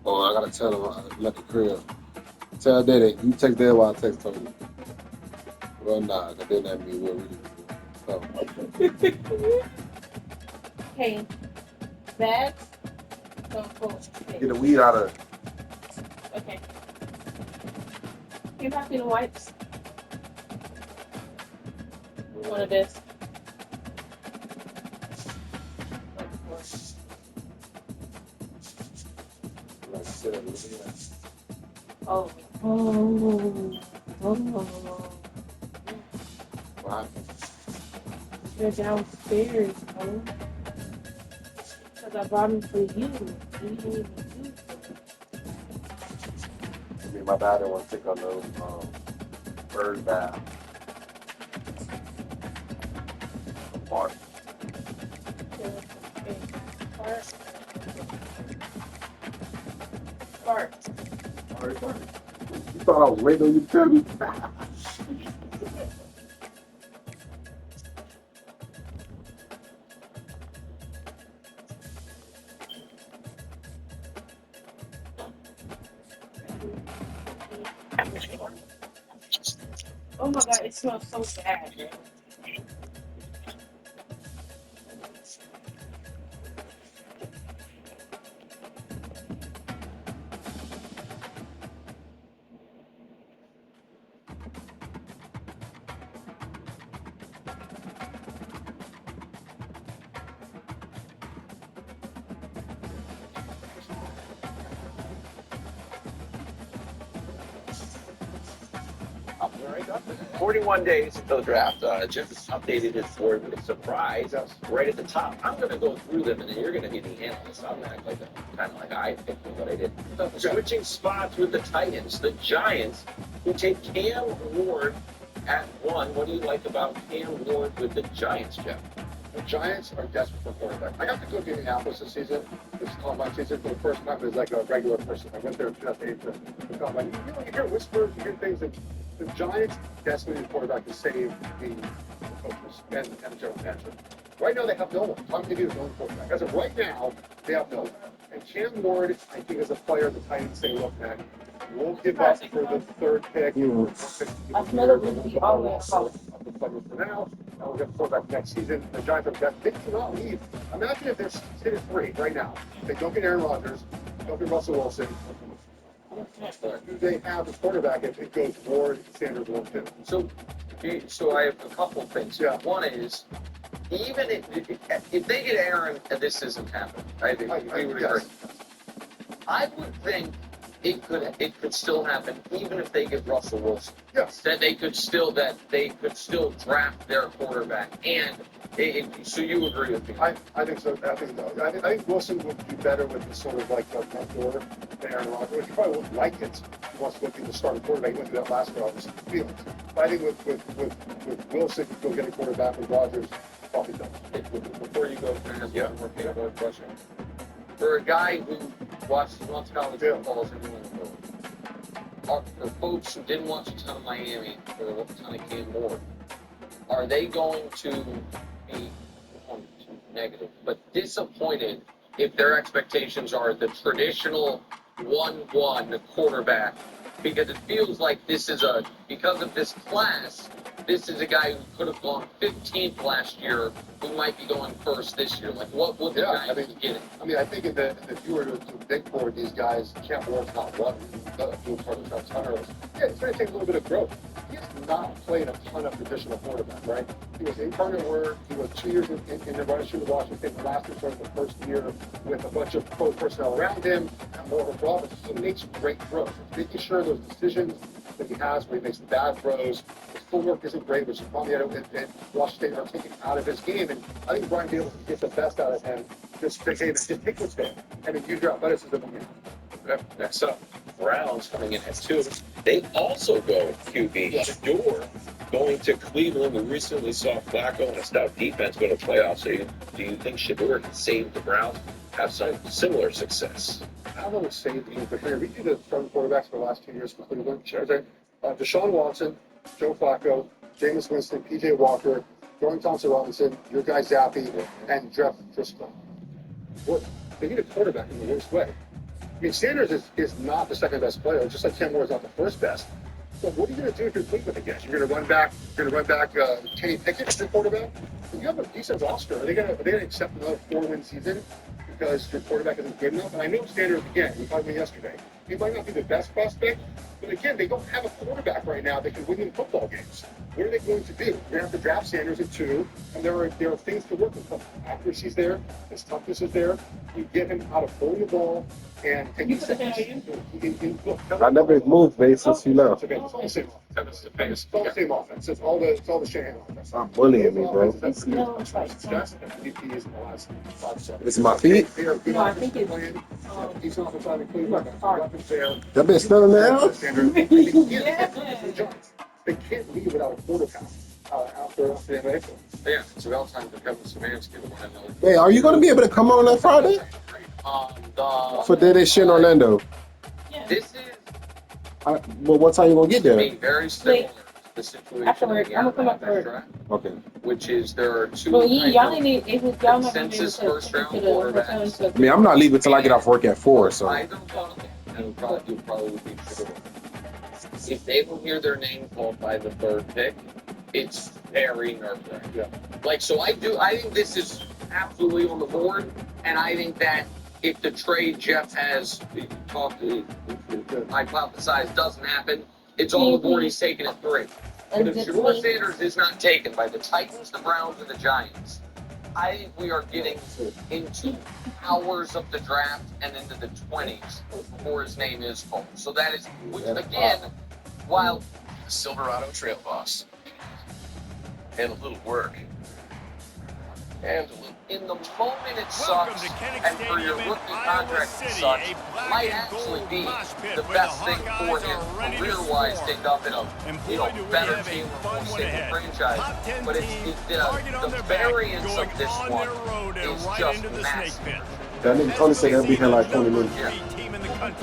Oh, I gotta tell him I'm at the crib. Tell Daddy, you text Dad while I text Tony. Well, nah, cause then that means we're really so. Hey, bags. Get the weed out of it. Okay. You have the wipes. One of this. Like, sit up, look at that. Oh. Oh. Oh. What happened? You're downstairs, bro. Because I brought them for you. You didn't even use them. I mean, my dad didn't want to take on those bird bath. Apart. Fart. You thought I was waiting on you to tell me? Oh my god, it smells so bad, man. All right, 41 days until the draft. Jim has updated his board with a surprise right at the top. I'm going to go through them, and then you're going to be the analyst. I'm going to act like kind of like I picked what I did. Switching spots with the Titans, the Giants, who take Cam Ward at 1. What do you like about Cam Ward with the Giants, Jeff? The Giants are desperate for quarterback. I got to go to Indianapolis this season, this combine season, for the first time as like a regular person. I went there in 2008 to the combine. You hear whispers, you hear things that the Giants desperately need a quarterback to save the coaches and the general manager. Right now they have no one. Tom Brady is the only quarterback. As of right now, they have no one. And Cam Ward, I think, as a player, the Titans say, look, man, we'll give up for the third pick. I smell it with the all the house. The players for now, and we'll get quarterback next season. The Giants are best. They cannot leave. Imagine if they're sitting at 3 right now. They don't get Aaron Rodgers, don't get Russell Wilson. Do they have a quarterback if it goes Ward, Sanders, 1-2? So I have a couple of things. Yeah. One is, even if they get Aaron, and this isn't happening, right? We would agree. I would think it could still happen even if they get Russell Wilson. Yes. That they could still draft their quarterback. And so you agree with me? I think so. I think Wilson would be better with the sort of like a mentor than Aaron Rodgers. He probably wouldn't like it. He wants to go be the starting quarterback. He went through that last year, obviously. Feelings. But I think with Wilson, you go get a quarterback with Rodgers, probably done. Before you go, can I ask one more paintball question? For a guy who watched college football as a New England, for folks who didn't watch a ton of Miami or a ton of Cam Ward, are they going to be negative, but disappointed if their expectations are the traditional 1-1 quarterback? Because it feels like because of this class, this is a guy who could have gone 15th last year, who might be going first this year. Like, what would the guy be getting? I mean, I think if you were to big board these guys, Cam Ward's not one. Doing part of the turnovers. Yeah, it's going to take a little bit of growth. He has not played a ton of traditional quarterback, right? He was incarnate Word. He was 2 years in the running through Washington. Last year, sort of the first year with a bunch of pro personnel around him and more of a problem. He makes great throws. It's making sure those decisions that he has where he makes bad throws. His footwork isn't great, which is probably at Washington are taking out of his game. And I think Brian Dable can get the best out of him. Just take what's there and then use your athleticism again. Okay, next up, Browns coming in at 2. They also go QB. Shador going to Cleveland. We recently saw Flacco and a stout defense go to playoffs. So do you think Shador can save the Browns? Have some similar success? I don't know what save means, but here, we do the starting quarterbacks for the last 2 years for Cleveland. Deshaun Watson, Joe Flacco, Jameis Winston, P.J. Walker, Dorian Thompson-Robinson, your guy Zappy, and Jeff Driscoll. They need a quarterback in the worst way. I mean, Sanders is not the second best player, just like Ken Moore is not the first best. So what are you going to do if you're Cleveland again? You're going to run back. Kenny Pickett as your quarterback. If you have a decent roster, are they going to accept another 4-win season because your quarterback isn't good enough? And I know Sanders, again, we talked about yesterday, he might not be the best prospect, but again, they don't have a quarterback right now that can win in football games. What are they going to do? You're going to have to draft Sanders at 2, and there are things to work with. Accuracy's there, his toughness is there. You get him out of throwing the ball and taking steps. I never moved, Babe, since you left. It's all the same offense. It's all the same offense. It's all the Shanahan offense. Stop bullying me, bro. That's MVPs in the last 5 seconds. It's my feet. No, I think it's He's not trying to clean up. Weapons there. That bitch still in the house? They can't leave without a quarterback after the April. Yeah, it's about time for Kevin Stefanski to win another. Hey, are you going to be able to come on Friday? For Day Shit in Orlando. This is Well, what time you going to get there? being very similar to the situation Afterwards, again I'm gonna come about after that work. draft, Okay. which is there are 2 Well, y'all kind ain't need, if y'all not gonna be able consensus to first-round to the quarterbacks. I mean, I'm not leaving till I get off work at 4, so. Either one of them, and you'll probably be sure. If they will hear their name called by the 3rd pick, it's very nerve-wracking. Yeah. Like, so I think this is absolutely on the board, and I think that if the trade Jeff has talked to, hypothesized doesn't happen, it's on the board. He's taking it 3. But if Shador Sanders is not taken by the Titans, the Browns, and the Giants, I think we are getting into hours of the draft and into the 20s before his name is called. So that is, which again, while Silverado Trail Boss. And a little work. And a little. in the moment it sucks, and for your rookie contract it sucks, might actually be the best thing for him career-wise to end up in a better team or more stable franchise. But the variance of this one is just massive. That nigga Tony said they'll be here like 20 minutes. Yeah.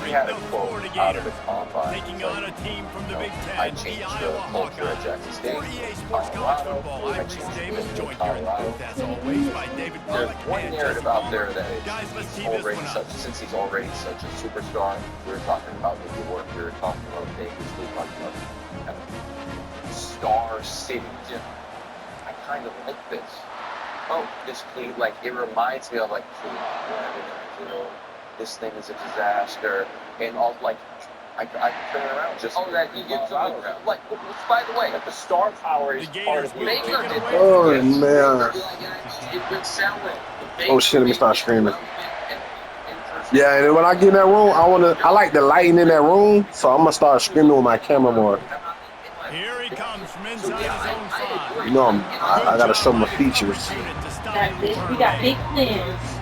We had a quote out of the combine. Taking on a team from the Big I Ten, changed the the Iowa culture at Hawkeyes. Jackson State. For EA Sports College Football, I'm Reese Davis, joined here in the booth as always by David There's Pollack one and narrative Justin out there Palmer. that is Guys, let's he's tee this already one up. since he's already such a superstar. We were talking about New York. We were talking about Vegas. We were talking about kind of star cities. I kind of like this. Oh, this Cleveland, like it reminds me of like Cleveland. You know, this thing is a disaster, and all like. I can turn it around just that you get to like. By the way, the star power is part of Baker Baker. did. Oh, man. It would sound like Oh, shit, let me start screaming. Yeah, and when I get in that room, I like the lighting in that room, so I'm gonna start screaming with my camera more. Here he comes from inside his own five. You know, I gotta show my features. We got big plans.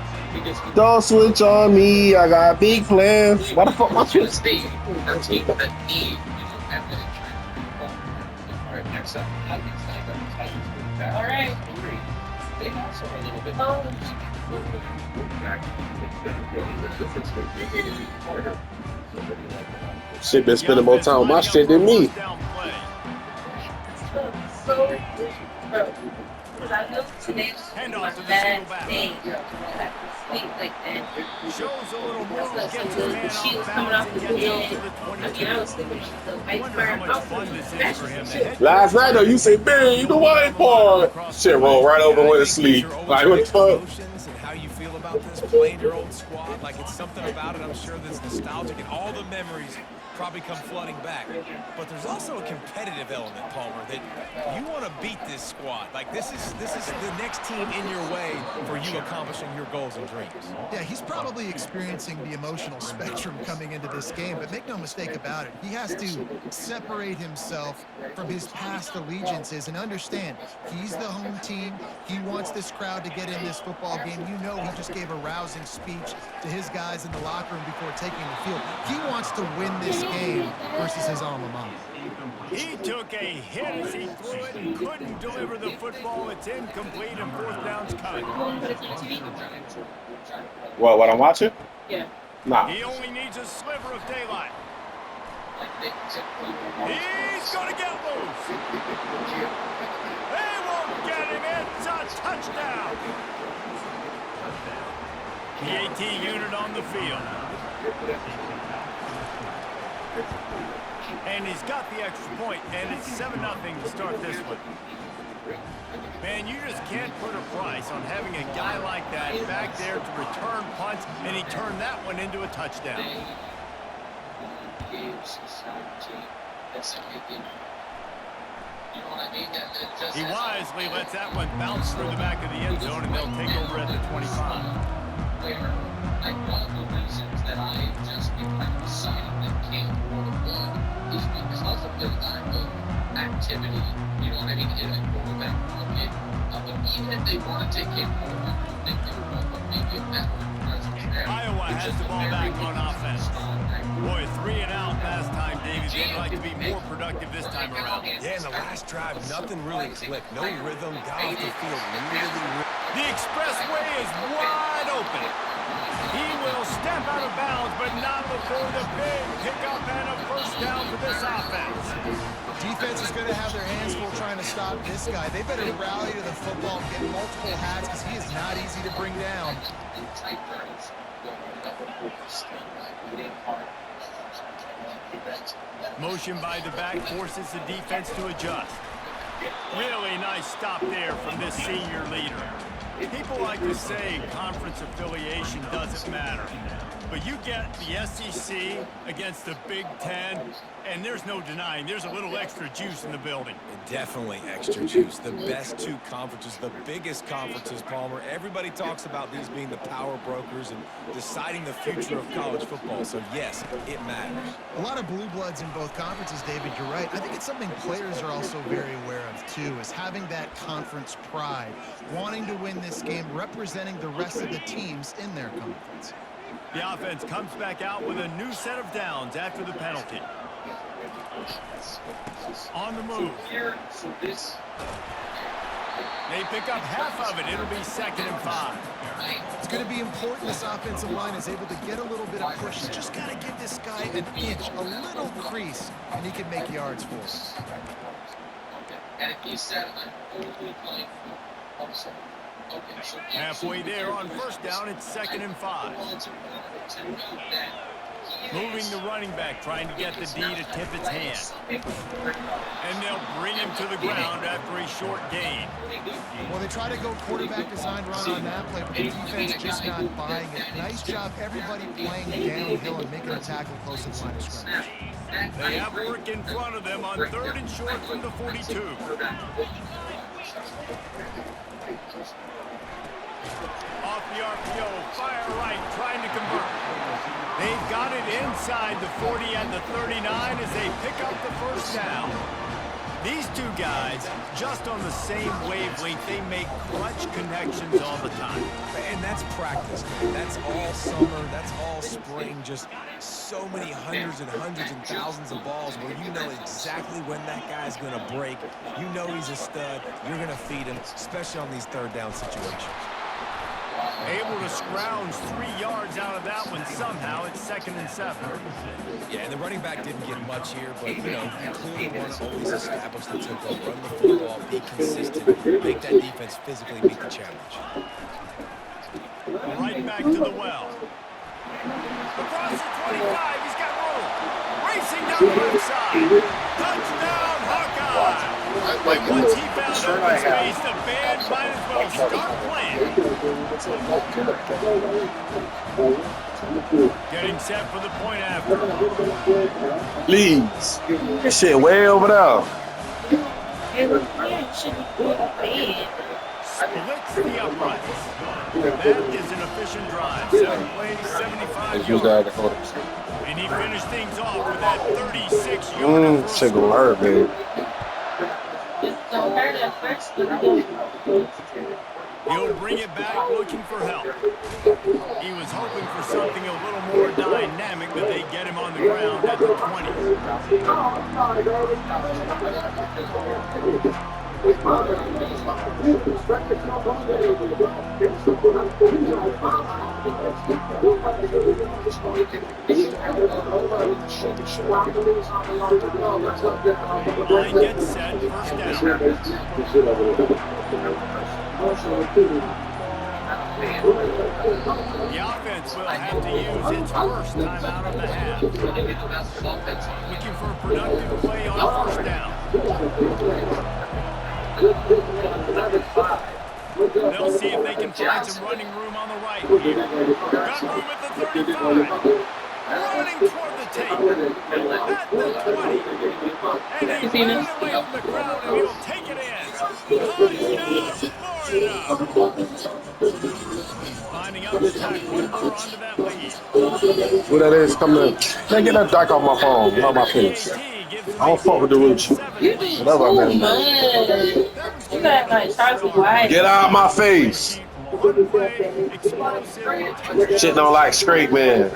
Don't switch on me, I got big plans. Why the fuck my switch? Next up, All right. Shit been spending more time with my shit than me. Because I know today was a bad day. Sleep like that. Shows a little move, That's gets some his good. man She was out coming off the bounds, gets out bed. to the I 22. mean, I was sleeping with the white Wonder fire how much fun this is for him. shit. Last night though, you say, "Man, the white part." Shit rolled right over and went to sleep. Like what the fuck? Emotions and how you feel about this, playing your old squad. Like it's something about it, I'm sure, that's nostalgic, and all the memories probably come flooding back. But there's also a competitive element, Palmer, that you want to beat this squad. Like this is the next team in your way for you accomplishing your goals and dreams. Yeah, he's probably experiencing the emotional spectrum coming into this game, but make no mistake about it, he has to separate himself from his past allegiances and understand he's the home team. He wants this crowd to get in this football game. You know, he just gave gave a rousing speech to his guys in the locker room before taking the field. He wants to win this game versus his alma mater. He took a hit as he threw it and couldn't deliver the football. It's incomplete and fourth down's coming. What I'm watching? Yeah. Nah. He only needs a sliver of daylight. He's going to get loose. They won't get him. It's a touchdown. The AT unit on the field. And he's got the extra point, and it's 7-0 to start this one. Man, you just can't put a price on having a guy like that back there to return punts, and he turned that one into a touchdown. He wisely lets that one bounce through the back of the end zone, and they'll take over at the 25. Like one of the reasons that I just been kind of deciding that King or one is because of the type of activity, you know what I mean, in a quarterback market. But even if they want to take King quarterback, I think they would want to make it better. Iowa has the ball back on offense. Boy, 3 and out last time, David. They'd like to be more productive this time around. Yeah, in the last drive, nothing really clicked. No rhythm, got off the field really. The expressway is wide open. He will step out of bounds, but not before the big pickup and a first down for this offense. Defense is going to have their hands full trying to stop this guy. They better rally to the football, get multiple hats, because he is not easy to bring down. Motion by the back forces the defense to adjust. Really nice stop there from this senior leader. People like to say conference affiliation doesn't matter. But you get the SEC against the Big Ten, and there's no denying there's a little extra juice in the building. Definitely extra juice. The best two conferences, the biggest conferences, Palmer. Everybody talks about these being the power brokers and deciding the future of college football. So, yes, it matters. A lot of blue bloods in both conferences, David, you're right. I think it's something players are also very aware of, too, is having that conference pride, wanting to win this game, representing the rest of the teams in their conference. The offense comes back out with a new set of downs after the penalty. On the move. They pick up half of it. It'll be 2nd and 5. It's going to be important this offensive line is able to get a little bit of push. You just got to give this guy an inch, a little crease, and he can make yards for us. And if he said, I'm only playing for halfway there on first down, it's 2nd and 5. Moving the running back, trying to get the D to tip its hand. And they'll bring him to the ground after a short gain. Well, they try to go quarterback designed run on that play, but the defense just not buying it. Nice job, everybody playing downhill and making a tackle close to the line of scrimmage. They have work in front of them on 3rd and short from the 42. Off the RPO, fire right, trying to convert. They've got it inside the 40 and the 39 as they pick up the first down. These two guys, just on the same wavelength, they make clutch connections all the time. And that's practice. That's all summer. That's all spring. Just so many hundreds and thousands of balls where you know exactly when that guy's going to break. You know he's a stud. You're going to feed him, especially on these 3rd down situations. Able to scrounge 3 yards out of that one somehow. It's 2nd and 7. Yeah, and the running back didn't get much here, but, you know, you clearly want to always establish the tempo, run the football, be consistent, make that defense physically meet the challenge. Right back to the well. Across the 25, he's got room. Racing down the left side. Touchdown, Hawkeye. And once he found open space, the band might as well start playing. Getting set for the point after. Please. That shit way over there. Splits the uprights. That is an efficient drive. 7 plays, 75 yards. And he finished things off with that 36-yard first. Shit gonna hurt, man. He'll bring it back looking for help. He was hoping for something a little more dynamic, but they get him on the ground at the 20. Line gets set, first down. The offense will have to use its first timeout of the half. Looking for a productive play on first down. They'll see if they can find some running room on the right here. Got room at the 35. Running toward the tape. At the 20. And he runs away from the crowd and he'll take it in. Touchdown, Florida. Lining up to tack one more onto that lead. Who that is coming in? Man, get that dock off my phone, not my face. I don't fuck with the roots. Whatever, man. You got like Charlie White. Get out of my face. Shit don't like straight, man.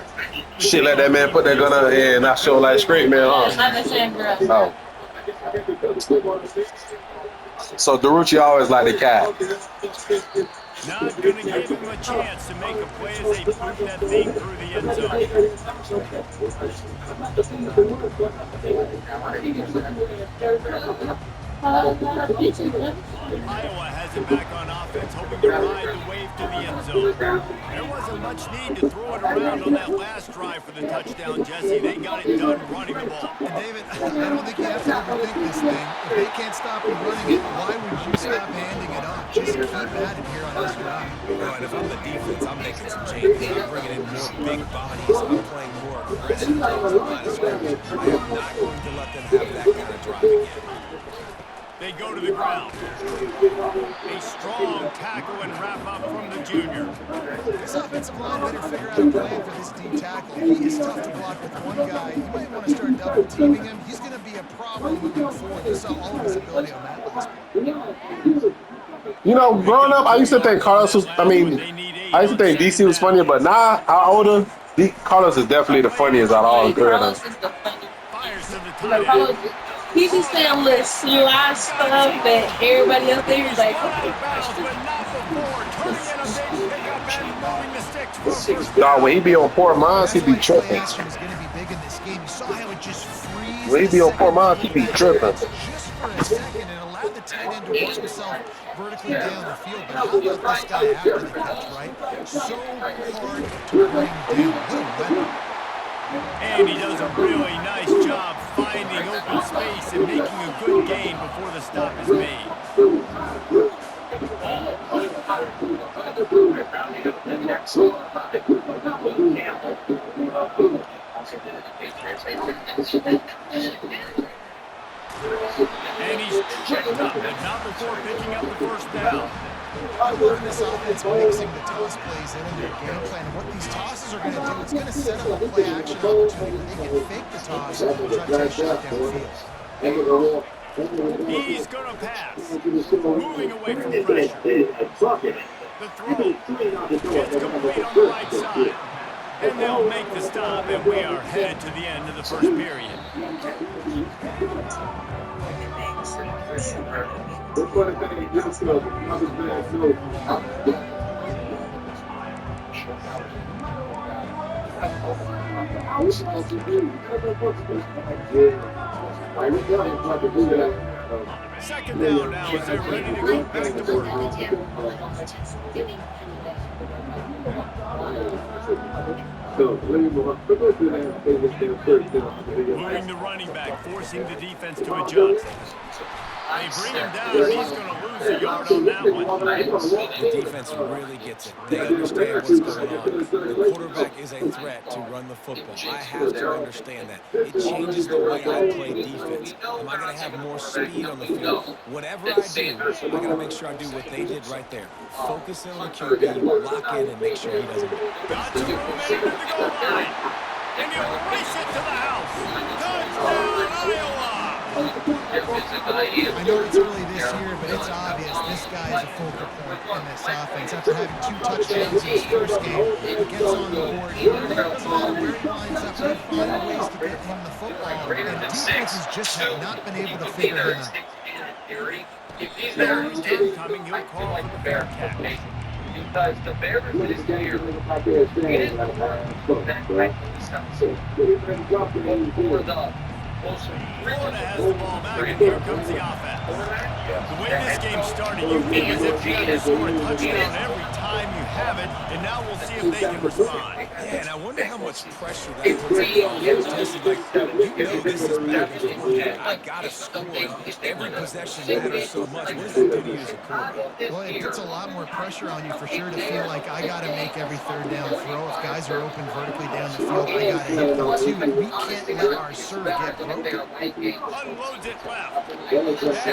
Shit let that man put that gun on here and not show like straight, man, huh? Not the same girl. Oh. So Darucci always like the cat. Not going to give him a chance to make a play as they put that thing through the end zone. Iowa has it back on offense, hoping to ride the wave to the end zone. There wasn't much need to throw it around on that last drive for the touchdown, Jesse. They got it done running the ball. And David, I don't think you have to overthink this thing. If they can't stop you running it, why would you stop handing it off? Just keep at it here on this drive. Right, if I'm the defense, I'm making some changes. I'm bringing in more big bodies. I'm playing more aggressive things on my scrimmage. I am not going to let them have that kind of drive again. They go to the ground. A strong tackle and wrap up from the junior. This offensive line better figure out a plan for this D tackle. He is tough to block with one guy. You might want to start double teaming him. He's going to be a problem moving forward. You saw all of his ability on that last one. You know, growing up, I used to think Carlos was, I used to think DC was funnier, but now, I'm older, Carlos is definitely the funniest out of all the girls. Carlos is the funny. Fires to the Like, tight end. he be saying little sly stuff that everybody else there is like, Out of bounds, but not before. Turning in a big pickup and moving the sticks for a first Dog, when he be on poor minds, he be That's why play tripping. action is going to be big in this game. You saw how it just freezed. When he be on poor minds, he be tripping. Just for a second and allowed the tight end to work himself vertically down the field. But how about this guy after the catch, right? So hard to bring down. What a weapon. And he does a really nice job finding open space and making a good gain before the stop is made. And he's tripped up, but not before picking up the first down. I love this offense mixing the toss plays in their game plan. And what these tosses are going to do, it's going to set up a play action opportunity where they can fake the toss and try to take a shot downfield. He's going to pass, moving away from pressure. The throw is complete on the right side. And they'll make the stop, and we are headed to the end of the first period. Second down now as they're ready to go back to work. Moving the running back, forcing the defense to adjust. They bring him down, and he's going to lose a yard on that one. The defense really gets it. They understand what's going on. The quarterback is a threat to run the football. I have to understand that. It changes the way I play defense. Am I going to have more speed on the field? Whatever I do, I got to make sure I do what they did right there. Focus in on the QB, lock in, and make sure he doesn't. Got some room in the goal line. And he'll race it to the house. Touchdown, Iowa! I know it's early this year, but it's obvious this guy is a focal point in this offense. After having 2 touchdowns in his first game, gets on the board here. Regardless of where he winds up, they find ways to get him the football, and defenses just have not been able to figure him out. Coming, he'll call for the Bearcat. Because the Bears this year, it is that for the most Florida has the ball back, and here comes the offense. The way this game started, you feel as if you had to score a touchdown every time you have it, and now we'll see if they can respond. Yeah, and I wonder how much pressure that puts on offense. Jesse, like, you know this is back and forth. I got to score. Every possession matters so much. What does that do to you as a quarterback? Well, it puts a lot more pressure on you for sure to feel like I got to make every third down throw. If guys are open vertically down the field, I got to hit them too. And we can't let our serve get broken. Unloads it left. That is just a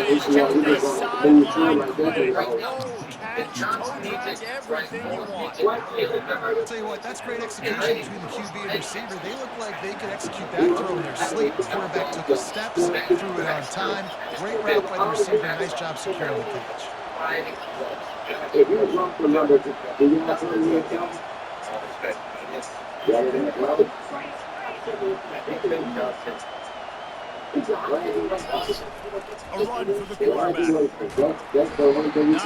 sideline play. No catch, toe-tag, everything you want. I'll tell you what, that's great execution between the QB and receiver. They look like they could execute that throw in their sleep. The quarterback took his steps, threw it on time. Great route by the receiver. Nice job securing the catch. If you drop the number, do you have to in the account? A run for the quarterback. Not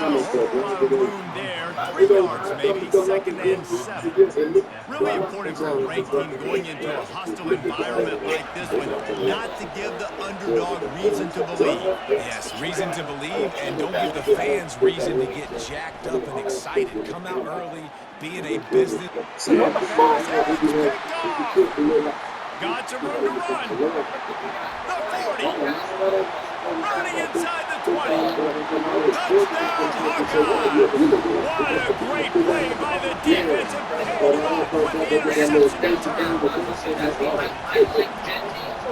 a whole lot of room there. 3 yards maybe, 2nd and 7. Really important for a ranked team going into a hostile environment like this one, not to give the underdog reason to believe. Yes, reason to believe, and don't give the fans reason to get jacked up and excited. Come out early, be in a business. Got some room to run. The 40. Running inside the 20. Touchdown, Hawkeye. What a great play by the defensive paid off with the interception return.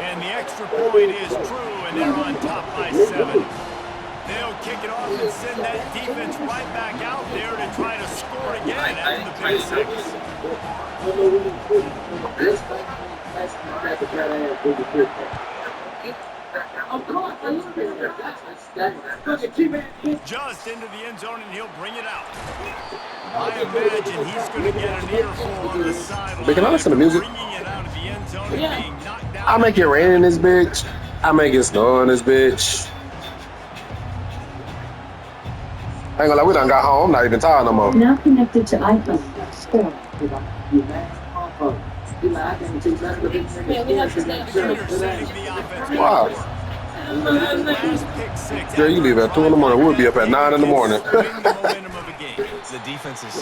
And the extra point is true, and they're on top by 7. They'll kick it off and send that defense right back out there to try to score again after the pick six. Just into the end zone, and he'll bring it out. I imagine he's going to get an earful on the sideline. They can listen to music. Bringing it out of the end zone and being knocked down. I make it rain in this bitch. I make it snow in this bitch. I ain't gonna lie, we done got home. I'm not even tired no more. Now connected to iPhone. Wow. Girl, you leave at 2 in the morning. We'll be up at 9 in the morning. The defense is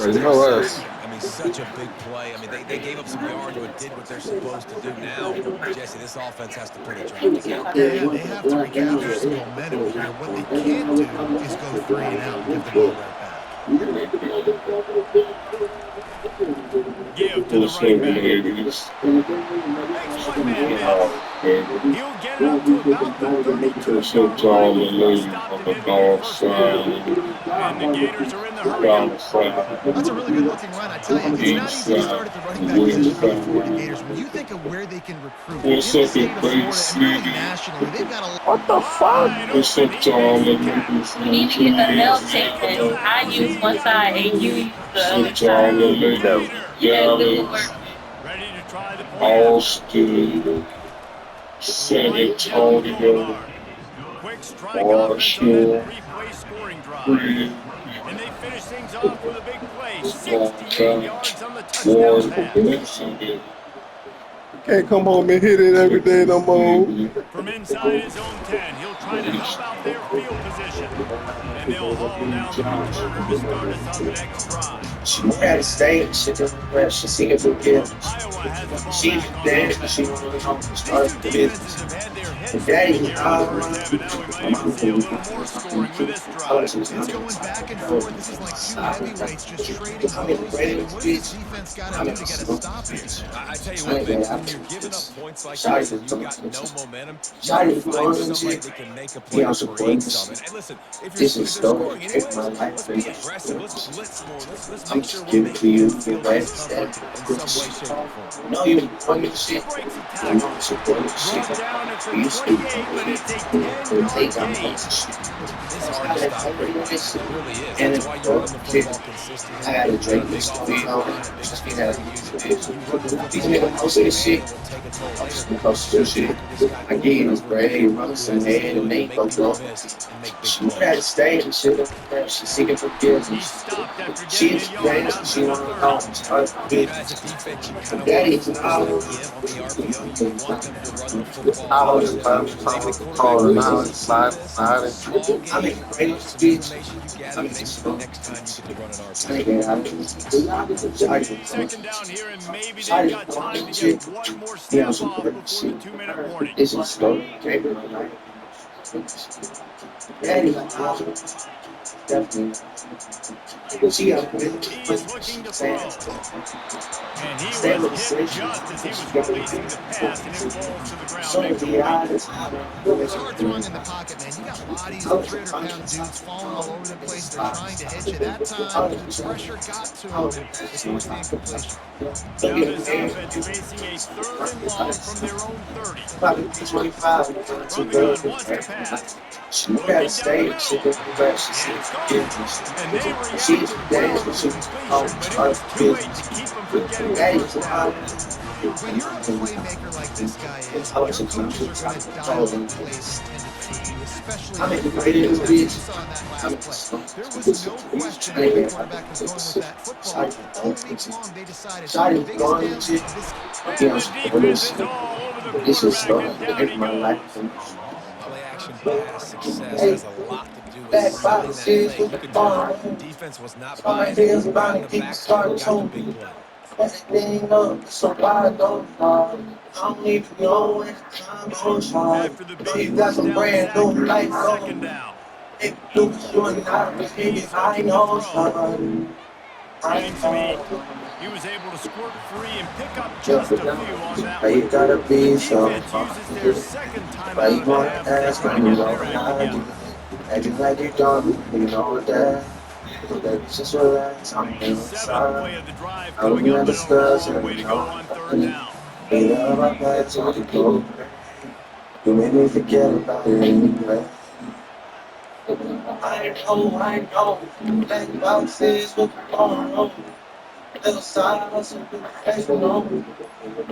such a big play. I mean, they gave up some yards but did what they're supposed to do. Now, Jesse, this offense has to put it right together. Yeah, they have to recapture some momentum here. What they can't do is go 3 and out and give the ball right back. Give to the running back. Makes one man miss. He'll get it up to about the 32. Stopped him in the first down. And the Gators are in the hurry. That's a really good looking run. I tell you, it's not easy to start at the running back position for the Gators. When you think of where they can recruit in the state of Florida and really nationally, they've got a lot. What the fuck? You need to get the nail taken. I use one side and you use the other side. Yeah, good work. Ready to try the Austin, San Antonio, quick strike offense on that three-play scoring drive. And they finish things off with a big play. 68 yards on the touchdown pass. Can't come home and hit it every day no more. From inside his own 10, he'll try to help out their field position. And they'll haul down the returner to start us on the next drive. She had to stay. She just she see if we can. Iowa has the ball She back on there. offense. She want to start These the two business. defenses have had their hits Daddy, here in the first half, and now we might even see a little more scoring with this drive. It's going back and forth. This is like two heavyweights just trading blows. What does the defense got to do to get a stop here? I tell you what, Vince, you're giving up points like Shot this and is you've got no going. momentum, you Shot gotta is find going. somebody that can make a He play also to create plays. something. And listen, if This they're is so scoring take my anyways, life let's and be aggressive. Let's blitz more. Let's I'm make sure just we're giving to making you them the feel rest discomfort that in some way, shape, or form. no, you want your He shit. breaks a You tackle. want your boy shit. Brought down at the You speak 28, but it's a to 10-yard take out gain. most shit. It's hard to stop great plays. It really is. And That's why you run the football consistently. I gotta You got drink a big this offensive stuff line, a big just scheme because to use it. You run the these football niggas well, post this and shit. it will take a toll I'm just later. because You of gotta shit. tackle this guy I over gave and his over brain, again, runs who in has this head and ability to make make go people go. miss and make big She moved out of plays. state and shit. She's seeking He forgiveness. stopped after getting She's a yard out she to the wanna 30. You know, as a defense, you kind of want Daddy, to force that give on the RPO. You want them to run the football I was first. Maybe the quarterback now misses it's some of slide, this. sliding. It's a small I'm game. in You know, some information you gather. Maybe for the next time you get to run an RPO. Second down here, and maybe they've got time to get one more step off before the 2-minute warning. This is slow. Daddy, definitely. She got He is looking to throw. And he was hit just as he was releasing the pass, and it falls to the ground incomplete. It's hard throwing in the pocket, man. You got bodies of 300-pound dudes falling all over the place. They're trying to hit you. That time, the pressure got to him, and it forced the incompletion. Now this offense facing a 3rd and long from their own 30. From the gun, wants to pass. Looking down the middle. And it's gone. And they reacted well to the completion, but it was too late to keep them from getting the first down. When you're a playmaker like this guy is, your coaches are going to dial up plays intended, especially if you saw in that last play. There was no question where the quarterback was going with that football. All week long, they decided the biggest damage to this And the defense is all over the quarterback, and down he goes. Play action pass success has a lot to do with selling that thing. You could tell the defense was not buying it. Got in the backfield, got the big play. After the big first down sack, second down. Running speed. He was able to squirt free and pick up just a few on that one. The defense uses their second time out of the half to try to get their act together. Acting like you don't, you know that. Just relax, I'm 7th play of the drive coming up, and a long way to go on 3rd down. You made me forget about it anyway. I know, black boxes with the on. Little silence and professional.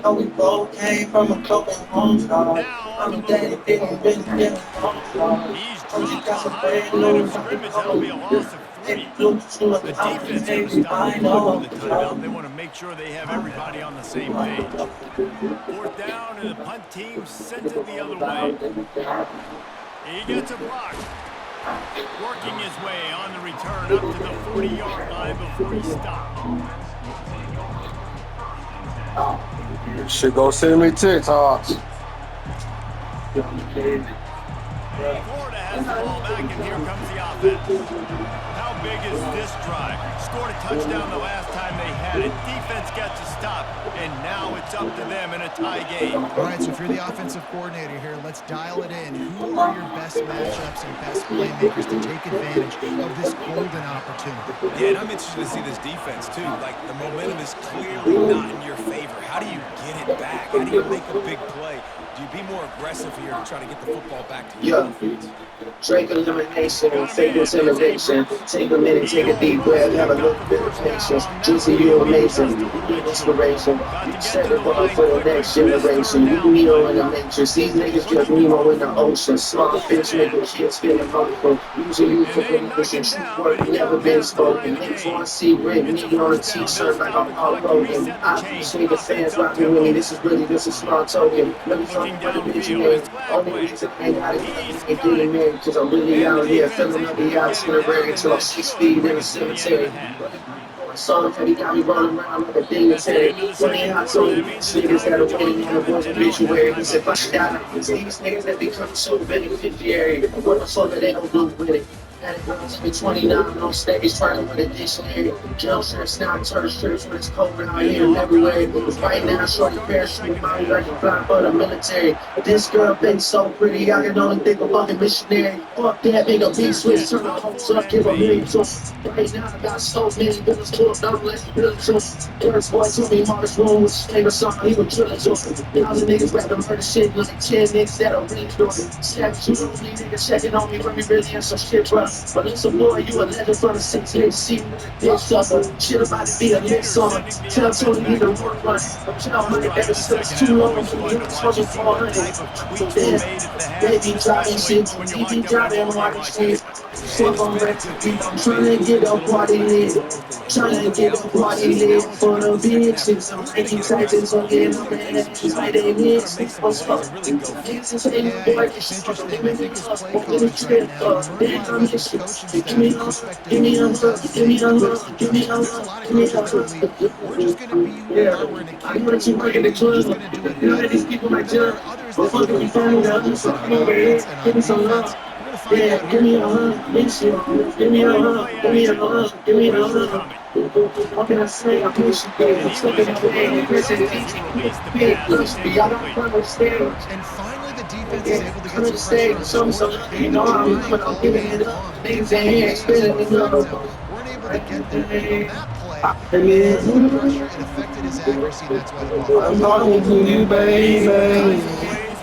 Know we both came from a broken home. I'm daddy didn't really get a home. He's dropped behind the line of scrimmage. That'll be a loss of 3. The defense had to stop the clock with the timeout. They want to make sure they have everybody on the same page. 4th down, and the punt team sends it the other way. He gets a block. Working his way on the return up to the 40-yard line before he stopped. Should go send me TikToks. Florida has the ball back, and here comes the offense. How big is this drive? Scored a touchdown the last time they had it. Defense gets a stop, and now it's up to them in a tie game. All right, so if you're the offensive coordinator here, let's dial it in. Who are your best matchups and best playmakers to take advantage of this golden opportunity? Yeah, and I'm interested to see this defense, too. Like, the momentum is clearly not in your favor. How do you get it back? How do you make a big play? Do you be more aggressive here to try to get the football back to your defense? Drake elimination, fake intimidation. Take a minute, take a deep breath, have a little bit of patience. Juicy, you amazing, you need inspiration. Set the bar for the next generation. You Neo in the matrix, these niggas just Nemo in the ocean. Small fish making kids feel emotional. Using you for information, true work never been spoken. Niggas wanna see red meat on a t-shirt like I'm Hulk Hogan. I appreciate the fans rocking with me, this is a small token. Let me talk about the bitch name. Only reason I got it, ain't getting married. Cause I'm really out here, filling up the yachts in the rain until I'm 6 feet in the cemetery. So he got me rolling around like a dignitary. When they hot on me, niggas that are waiting on the boys obituary. He said, fuck that, it's these niggas that become so beneficiary. What the fuck are they gonna do with it? At 29 on stage, trying with a dictionary. Gel shirts, now turtle shirts when it's cold out here in February. Right now, shorty parachute, mommy like a flying for the military. This girl been so pretty, I can only think of fucking missionary. Fuck that, make a big switch, turn my hopes up, give a million to. Right now, I got so many bills, pulled up, let's build to. First boy told me Mark's room was his favorite song, he was drilling to. 1,000 niggas rapping murder shit, like 10 niggas that'll really do it. 7 2 only niggas checking on me when we really in some shit, bro. But listen, boy, you a legend from the 6 see bitch sucker. Shit about to be a mix on. Tell Tony need to work on it. Tell money that it's too long for me. It's fucking 400. Baby driving shit, TV driving water shit. Fuck on red TV. I'm trying to get a party lit. Trying to get a party lit for the bitches. I'm making titles on getting on their ass like they miss. I'm stuck. Niggas is saying, boy, this shit fucking living in us. Give me a hug, give me a hug, give me a hug, give me a hug, give me a hug. Yeah, I'm gonna keep working the club. You know that these people might judge, but fucking we found out. So come over here, give me some love. Yeah, give me a hug, miss you. Give me a hug, give me a hug, give me a hug. What can I say? I wish you did. I'm stuck in my bed. Listen, big push me. I don't understand. And finally, the defense is able to get some pressure. So, you know, I'm giving it up. Niggas ain't here spinning it up. Weren't able to get there on that play. It affected his accuracy. That's why the ball. I'm talking to you, baby. Ways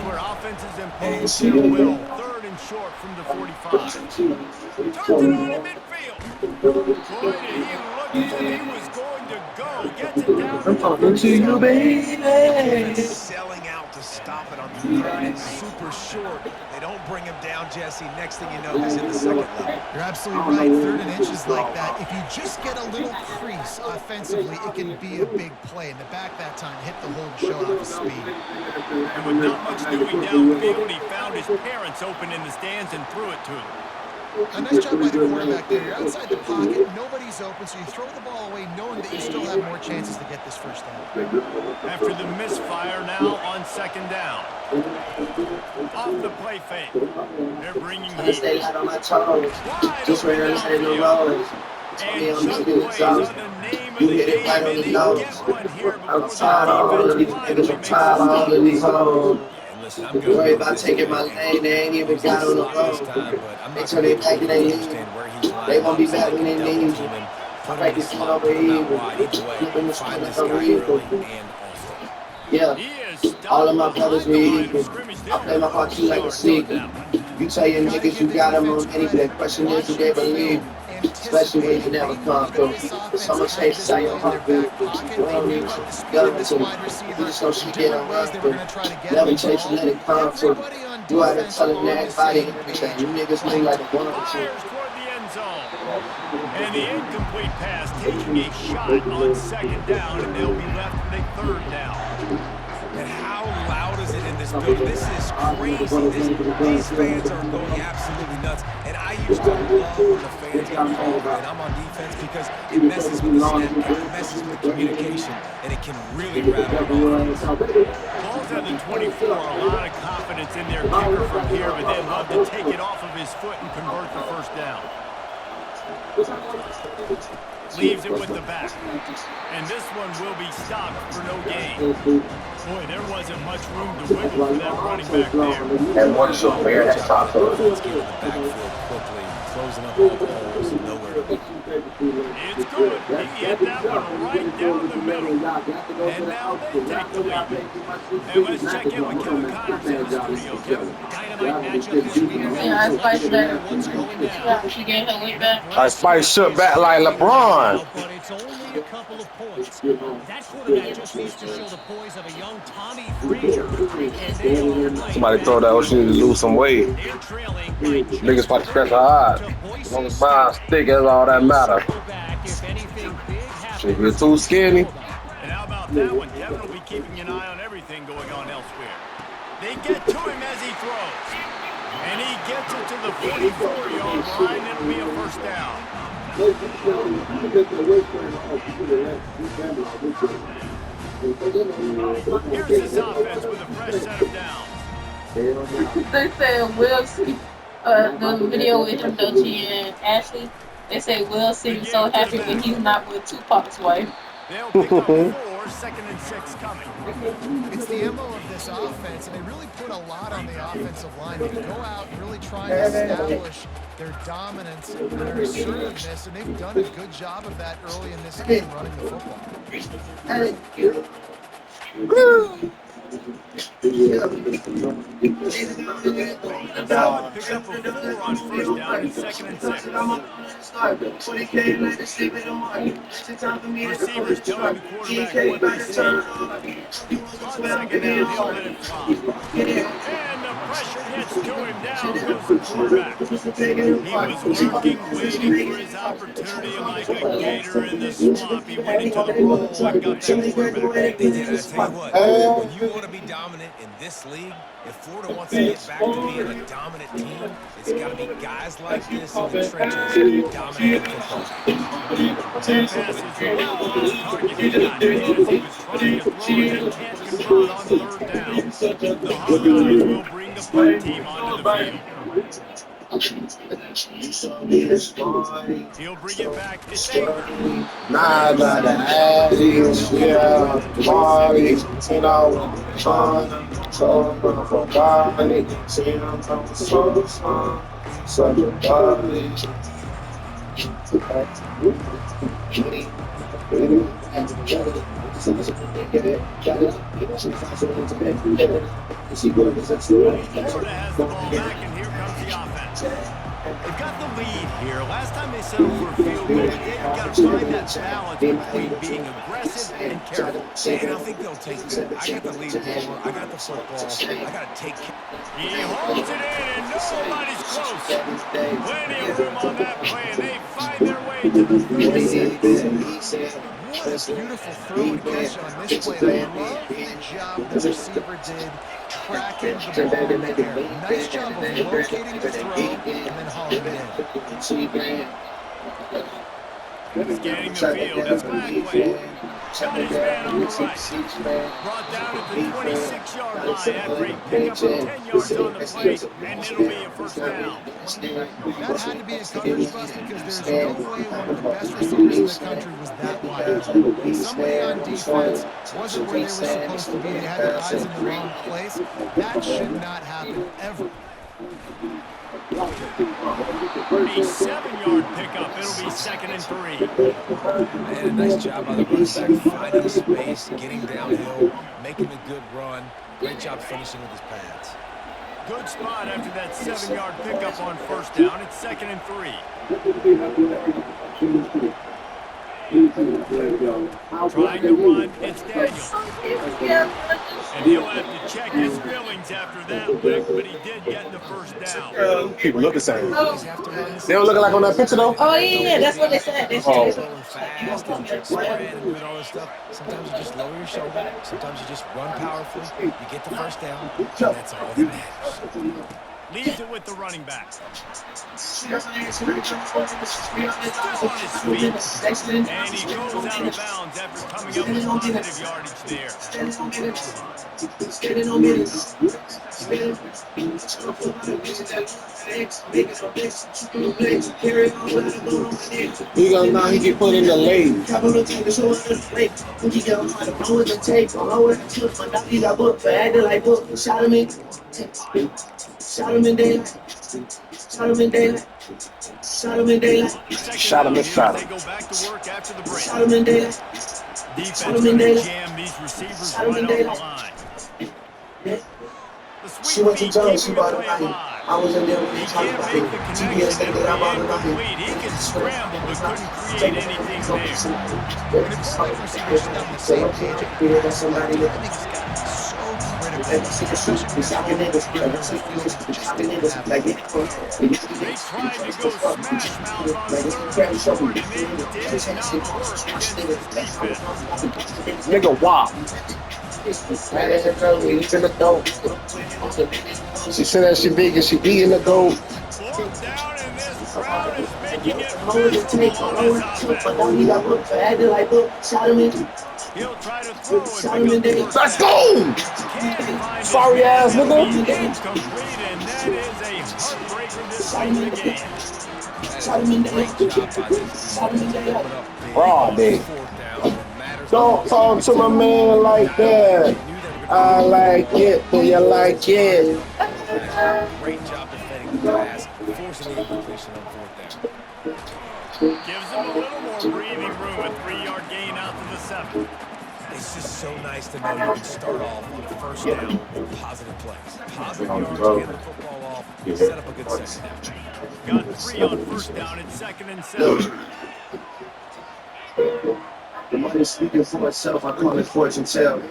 where offenses impose their will. 3rd and short from the 45. Turns it on in midfield. Boy, did he look as if he was going to go. Gets it down. I'm talking to you, baby. Selling out to stop it on 3rd and super short. They don't bring him down, Jesse. Next thing you know, he's in the second level. You're absolutely right. 3rd and inches like that. If you just get a little crease offensively, it can be a big play. In the back that time, hit the hole to show off his speed. And with not much doing downfield, he found his parents open in the stands and threw it to him. A nice job by the quarterback there. You're outside the pocket, nobody's open, so you throw the ball away knowing that you still have more chances to get this first down. After the misfire, now on 2nd down. Off the play fake. They're bringing heat. Stay out on my toes. Just right on the road. And Chuck plays on the name of the game, and they get one here I'm before tired of all of these niggas. I'm tired of all of these hoes. Listen, I'm Don't worry about taking my lane. They ain't even got on the road. They turn their back and they leave. They won't be back when they leave. I like this one over here. Flipping the spin like over equal. Yeah, all of my brothers were equal. I play my part too like a sneaker. You tell your niggas you got them on any, but the question is, do they believe? Especially when you never come through. So much hate inside your heart. You don't need to go to. You just know she get on run through. Never chase and let it come through. You out there telling everybody everything. You niggas move like a one or two. fires toward the end zone. And the incomplete pass taking a shot on 2nd down, and they'll be left with a 3rd down. And how loud is it in this building? This is crazy. These fans are going absolutely nuts. And I used to love when the fans get called and I'm on defense because it messes with the snap count, it messes with the communication, and it can really rattle them off. Ball's at the 24, a lot of confidence in their kicker from here, but they'd love to take it off of his foot and convert the 1st down. Leaves it with the back. And this one will be stopped for no gain. Boy, there wasn't much room to wiggle for that running back there. And one so fair, that's top of Let's get in the backfield quickly, closing up all the holes, nowhere to be. It's good. He hit that one right down the middle. And now they take the lead. And let's check in with Kevin Connors in the studio. Kevin. Yeah, I spiced that. Yeah, she gave her way back. I Spice shook back like LeBron. But it's only a couple of points. That quarterback just needs to show the poise of a young Tommy Frazier. And they are right. Somebody told her she need to lose some weight. Niggas about to scratch her eye. As long as mine's thick, that's all that matters. She get too skinny. And how about that one? Kevin will be keeping an eye on everything going on elsewhere. They get to him as he throws. And he gets it to the 44-yard line. It'll be a 1st down. Here's his offense with a fresh set of downs. They said we'll see. the video with him, Doechii and Ashley. They say Will seems so happy when he's not with Tupac's wife. They'll pick up 4, 2nd and 6 coming. It's the MO of this offense, and they really put a lot on the offensive line to go out and really try and establish their dominance and their assertiveness, and they've done a good job of that early in this game running the football. Solid pickup of 4 on 1st down and 2nd and 6. Receivers telling the quarterback what to see. On 2nd down, he'll let it fly. And the pressure gets to him. Down goes the quarterback. He was working, waiting for his opportunity like a gator in the swamp. He went into the hole and got that quarterback. They did. I tell you what, when you want to be dominant in this league, if Florida wants to get back to being a dominant team, it's got to be guys like this in the trenches dominating football. That pass is well on target. He did not close. He was trying to throw it and can't convert on 3rd down. The Hawkeyes will bring the punt team onto the field. He'll bring it back to Saber. Nah, the Addies, yeah, Marty, you know, from Barney, see I'm from such a body. Florida has the ball back, and here comes the offense. They've got the lead here. Last time they settled for a field goal, but they've got to find that balance between being aggressive and careful. And I think they'll take it. I got the lead roller. I got the football. I got to take care. He holds it in, and nobody's close. Plenty of room on that play, and they find their way to the 36. What a beautiful throw and catch on this play. I love the job the receiver did tracking the ball in the air. Nice job of locating the throw and then hauling it in. Scanning the field, it's Blackway. Got his man on the right. Brought down at the 26-yard line after he picked up 10 yards on the play, and it'll be a 1st down. That had to be a coverage bust because there's no way one of the best receivers in the country was that wide. When somebody on defense wasn't where they were supposed to be, they had their eyes in the wrong place. That should not happen ever. A 7-yard pickup. It'll be 2nd and 3. Man, nice job by the running back, finding space, getting downhill, making a good run. Great job finishing with his pads. Good spot after that 7-yard pickup on 1st down. It's 2nd and 3. Trying to run, it's Daniel. And he'll have to check his feelings after that lick, but he did get the 1st down. People look the same. They don't look like on that picture though? Oh, yeah, that's what they said. They Going said fast and spread and doing all this stuff. Sometimes you just lower your shoulder. Sometimes you just run powerfully. You get the 1st down, and that's all that matters. Leaves it with the running back. Still on his feet. And he goes out of bounds after coming up with positive yardage there. He gonna now he get put in the lane. Shot him in daylight. Shot him in daylight. Shot him in daylight. Shot him and shot They him. go back to work after the break. Shot him in daylight. Defense going to jam these receivers right on the line. The She went to sweep jail, feet she keeping bought the a play body. alive. I was in there when He he talked can't about make it. the TBS connection think and that I be bought a body. incomplete. He can scramble but couldn't create anything there. When it's both receivers on the same page, Yeah, somebody I think it's got to be so critical, especially when it's all They tried to go smash mouth on 3rd and short, and it did not work against this defense. Nigga, wow. She said that she big and she eating the gold. 4th down, and this crowd is making it miserable on this offense. Shot him in. He'll try to throw and pick up the first Let's down. go! Can't find his Sorry man. ass That'll nigga. be incomplete, and that is a heartbreaker this late in the game. That is a great job by this defense coming up big Raw on day. fourth down when it matters Don't most. talk to my man like that. I like it. Do you like it? Great job defending the pass, forcing the incompletion on fourth down. Gives him a little more breathing room. A 3-yard gain out to the 7. It's just so nice to know you can start off on the first down with positive plays. Positive yards, hand the football off, set up a good second down. Got 3 on first down and 2nd and 7. The money speaking for itself, I call it fortune tell.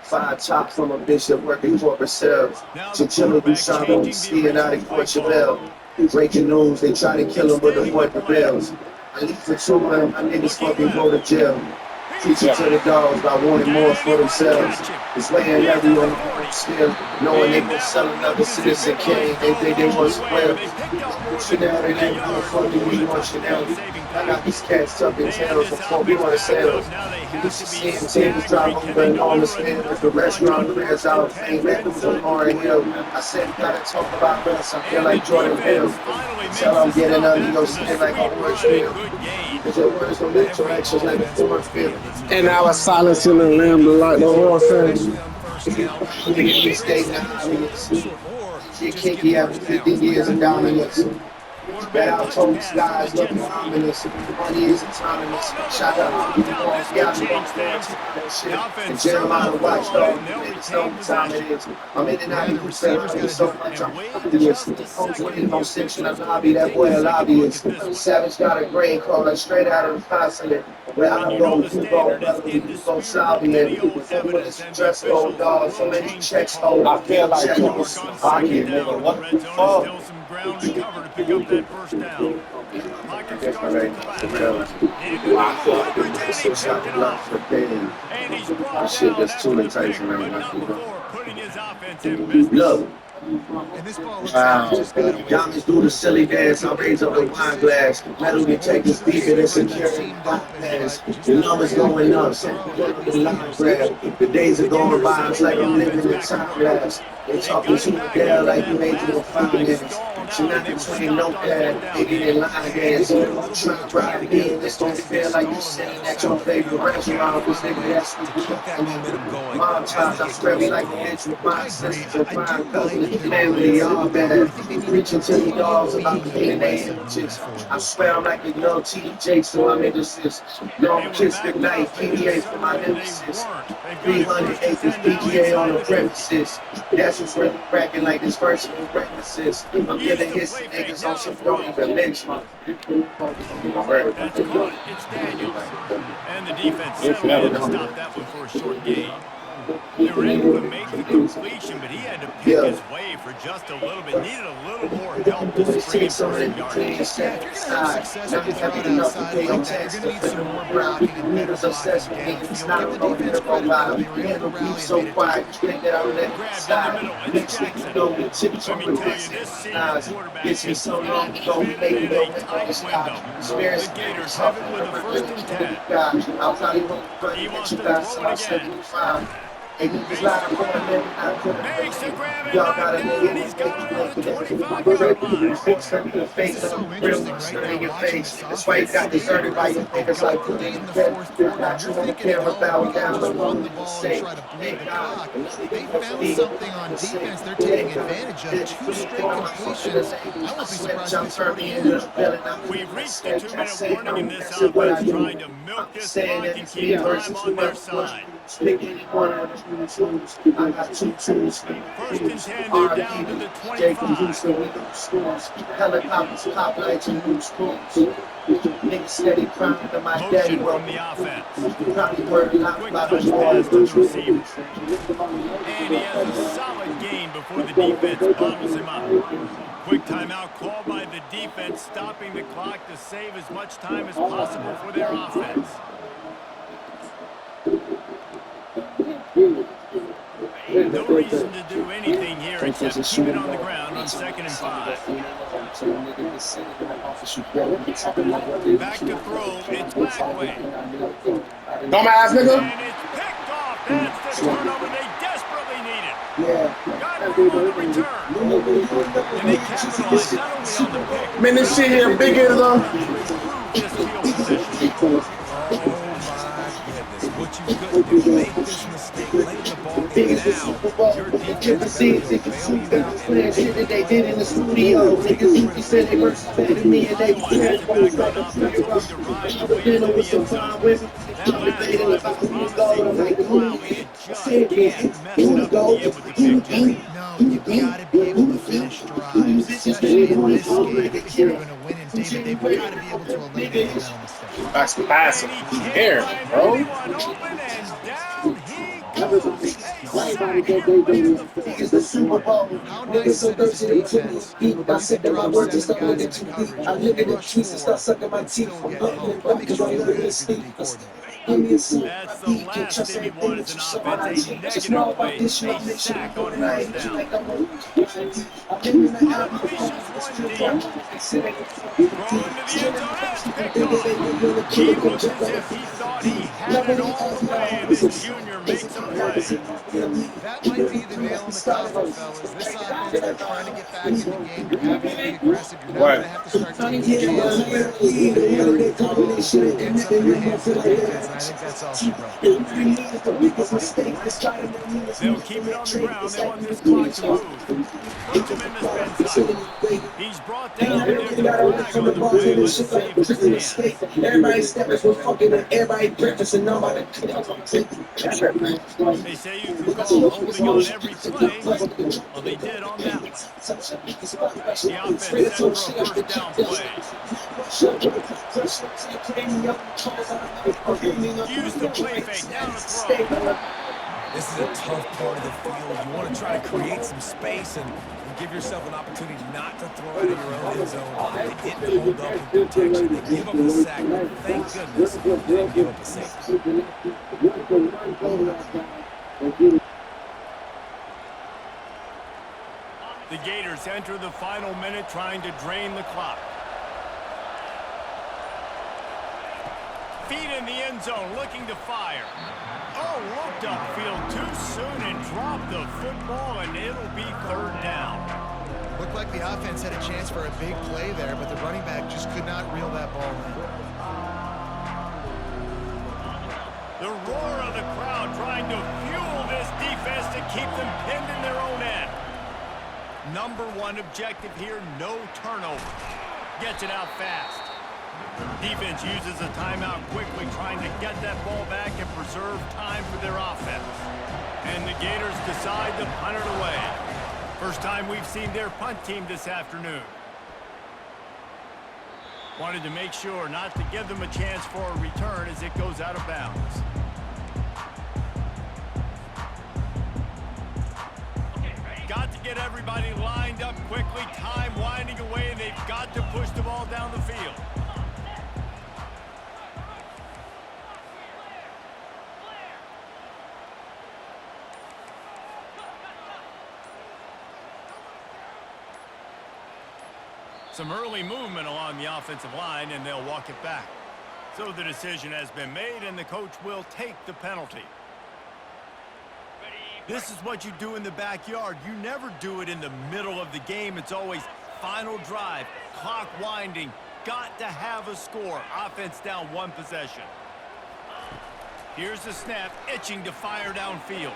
5 top from a bishop working corporate sales. Chinchilla Duchamp skiing out in Courchevel. Breaking news, they try to kill him but avoid the bells. I leave for 2 months, my niggas fucking go to jail. Preaching to the dogs by wanting more for themselves. It's laying heavy on the hard scale, knowing they will sell another citizen king. They think they want some well. Chanel, they ain't gonna fucking we want Chanel. I got these cats up in tails before we want to sell. You used to see him tables drive over enormous man with the restaurant clears out. Fame that was on Lauren Hill. I said, gotta talk about us. I feel like Jordan Hill. Tell I'm getting under your skin like a horse wheel. Cause your words don't make your actions like a force field. And I was silencing the lamb like the horse. We stay anonymous. Shit kinky after 50 years of dominance. Bad out told skies looking ominous. Money is autonomous. Shout out to the boss, got me on shit. And Jeremiah Watchdog, niggas know what time it is. I'm in and out of Crusaders, I get so much I'm obvious. Hoes waiting on section of lobby, that boy a lobbyist. Savage got a grade card straight out of the consulate. Where I go, you go, brother, you go Slavian. Everyone's dressed old dog, so many checks hold. I feel like Thomas Hockey, nigga. What the fuck? Still some ground to cover to pick up that first down. Pocket starts to collapse. And he's brought Shit, down. that's That's too the enticing pick, right but now. not before putting his offense in business. Look. And this ball looks Wow. like just got away. Diamonds do the silly dance, I raise up the wine glass. Metal detectors beeping and security bypass. The numbers going up, the line grab. The days are going by, it's like I'm living in time lapse. They talking to the girl like you made to a finance. She not between notepad, baby, they line dance. I'm trying to ride again, this don't feel like you sitting at your favorite restaurant. Cause nigga, that's what you got. Mom times I swear me like a bitch with my sisters and fine cousins. Family, all bad. Reaching to the dogs about being their images. I swear I'm like a young TJ, so I'm innocent. Long kiss goodnight, PDA for my nemesis. 300 acres PGA on the premises. That's what's really cracking like this verse of breakfasts. I'm giving his niggas on some throwing the lynch. That's caught. It's Daniels. And the defense settled in to stop that one for a short gain. They were able to make the completion, but he had to pick his way for just a little bit. Needed a little more help to spring him for some yardage. If you're going to have success with the throw outside like that, you're going to need some more blocking and better blocking again. Give the defense credit where they were able to rally so quiet, think that I'm letting Grabbed slide. in the middle. Next It's week, you know, the chips Let on me the tell you, wrist. this senior quarterback Gets me is so really long ago, shooting maybe in don't a make tight all stop. window. Experience The Gators have it with a first and 10. I'll probably run the He wants you to guys throw it about again. 75. Hey, niggas lying for a minute, I couldn't. Makes the grab and Y'all knocked gotta down, make and he's got it at the 25-yard Fix them in the face, This is so real interesting ones right in now, your watching face. this That's why you got deserted by your niggas like put Late in in the the fourth quarter, not you're you on the thinking at camera, home, bow we gotta down, just but run the no ball say. and try to bleed the clock. They found something on defense they're taking advantage of. 2 straight completions. I won't be surprised if it's 40 in. We've reached the 2-minute warning in this offense, trying to milk this clock and keep time on their side. I got 2 tools. First and 10, they're down to the 25. Helicopters, pop lights, and loose screws. Niggas steady crying to my daddy. Motion from the offense. Probably word a lot Quick about touch the pass to the boys. receiver. And he has a solid gain before the defense bottles him up. Quick timeout called by the defense, stopping the clock to save as much time as possible for their offense. No reason to do anything here except keep it on the ground on 2nd and 5. Back to throw, it's Blackway. Dumbass nigga. And it's turnover they desperately needed. Yeah. Got room on the return. And they capitalized not only on the pick, Man, this shit here bigger though. to improve this field position. Oh, my goodness. What you couldn't do, make this mistake late in the ball game. Now, your defense is going to bail you out. Shit that they did in the studio. Niggas who said they versus better than me and they Iowa has it back on offense, looking to ride the wave of the end zone. That last drive was promising. Frank Clowney just can't mess it up at the end with the big play. No, you got to be able to finish drives, especially in this game. If you're going to win in David, they've got to be able to eliminate the mental mistake. That's passive. Here, bro. Anyone open and down he goes. It's the Super Bowl. How Niggas nice so is this thirsty they took me defense? deep. I said that my words just Drop don't look seven at too guys deep. in I coverage. look at the Rush trees and start four. sucking my teeth. Still I'm get bumping home. and bumping because I love to sleep. Give me a seat. That's the last thing you want as an offense, a negative play, a sack on first down. Throwing to the end zone, that's picked off. He looks as if he thought he had it all the way, and this junior makes a play. That might be the nail in the coffin, fellas. This offense, they're trying to get back in the game. You're having to be aggressive. You're not going to have to start taking chances. Get some of the hands of the defense, and I think that's all she wrote. They'll keep it on the ground. They want this clock to move. Puts him in the spin cycle. He's brought down, but there's a flag on the play. Let's see if it stands. Everybody stepping for fucking and everybody breakfast and nobody. They say you can call holding on every play. Well, they did on that one. The offense set for a first down play. Use the play fake. Down the throw. This is a tough part of the field. You want to try to create some space and give yourself an opportunity not to throw out of your own end zone. They didn't hold up in protection. They give up the sack. Thank goodness they didn't give up a safety. The Gators enter the final minute trying to drain the clock. Feet in the end zone, looking to fire. Oh, looked upfield too soon and dropped the football, and it'll be third down. Looked like the offense had a chance for a big play there, but the running back just could not reel that ball in. The roar of the crowd trying to fuel this defense to keep them pinned in their own end. Number one objective here, no turnover. Gets it out fast. Defense uses a timeout quickly, trying to get that ball back and preserve time for their offense. And the Gators decide to punt it away. First time we've seen their punt team this afternoon. Wanted to make sure not to give them a chance for a return as it goes out of bounds. Got to get everybody lined up quickly, time winding away, and they've got to push the ball down the field. Some early movement along the offensive line, and they'll walk it back. So the decision has been made, and the coach will take the penalty. This is what you do in the backyard. You never do it in the middle of the game. It's always final drive, clock winding, got to have a score. Offense down one possession. Here's the snap, itching to fire downfield.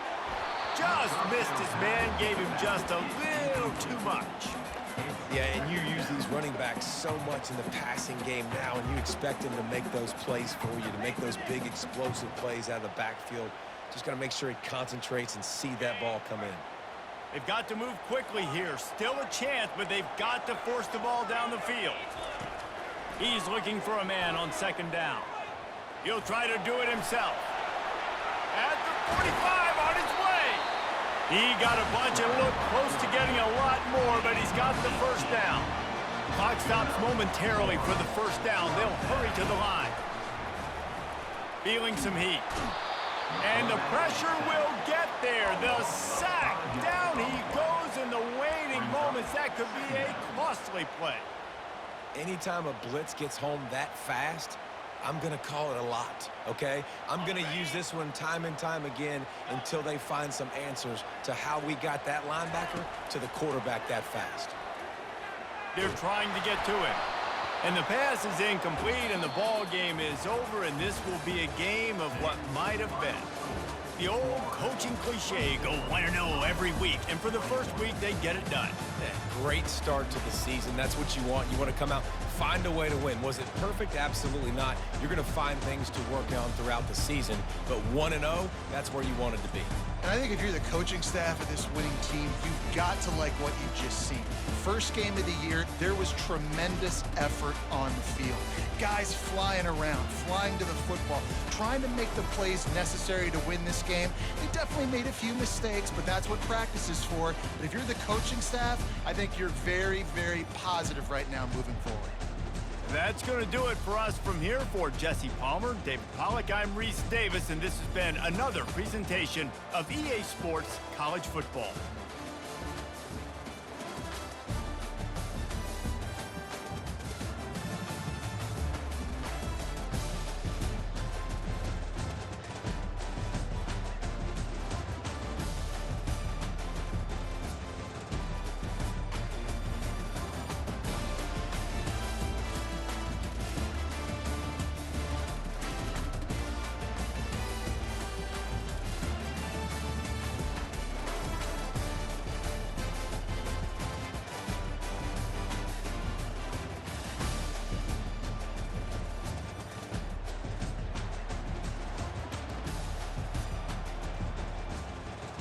Just missed his man, gave him just a little too much. Yeah, and you use these running backs so much in the passing game now, and you expect them to make those plays for you, to make those big explosive plays out of the backfield. Just got to make sure he concentrates and see that ball come in. They've got to move quickly here. Still a chance, but they've got to force the ball down the field. He's looking for a man on second down. He'll try to do it himself. At the 45, on his way. He got a bunch and looked close to getting a lot more, but he's got the first down. Clock stops momentarily for the first down. They'll hurry to the line. Feeling some heat. And the pressure will get there. The sack. Down he goes in the waning moments. That could be a costly play. Anytime a blitz gets home that fast, I'm going to call it a lot, okay? I'm going to use this one time and time again until they find some answers to how we got that linebacker to the quarterback that fast. They're trying to get to it. And the pass is incomplete, and the ball game is over, and this will be a game of what might have been. The old coaching cliche, go 1-0 every week, and for the first week, they get it done. Yeah, great start to the season. That's what you want. You want to come out, find a way to win. Was it perfect? Absolutely not. You're going to find things to work on throughout the season, but 1-0, that's where you wanted to be. And I think if you're the coaching staff of this winning team, you've got to like what you've just seen. First game of the year, there was tremendous effort on the field. Guys flying around, flying to the football, trying to make the plays necessary to win this game. They definitely made a few mistakes, but that's what practice is for. But if you're the coaching staff, I think you're very, very positive right now moving forward. That's going to do it for us from here. For Jesse Palmer, David Pollack, I'm Reese Davis, and this has been another presentation of EA Sports College Football.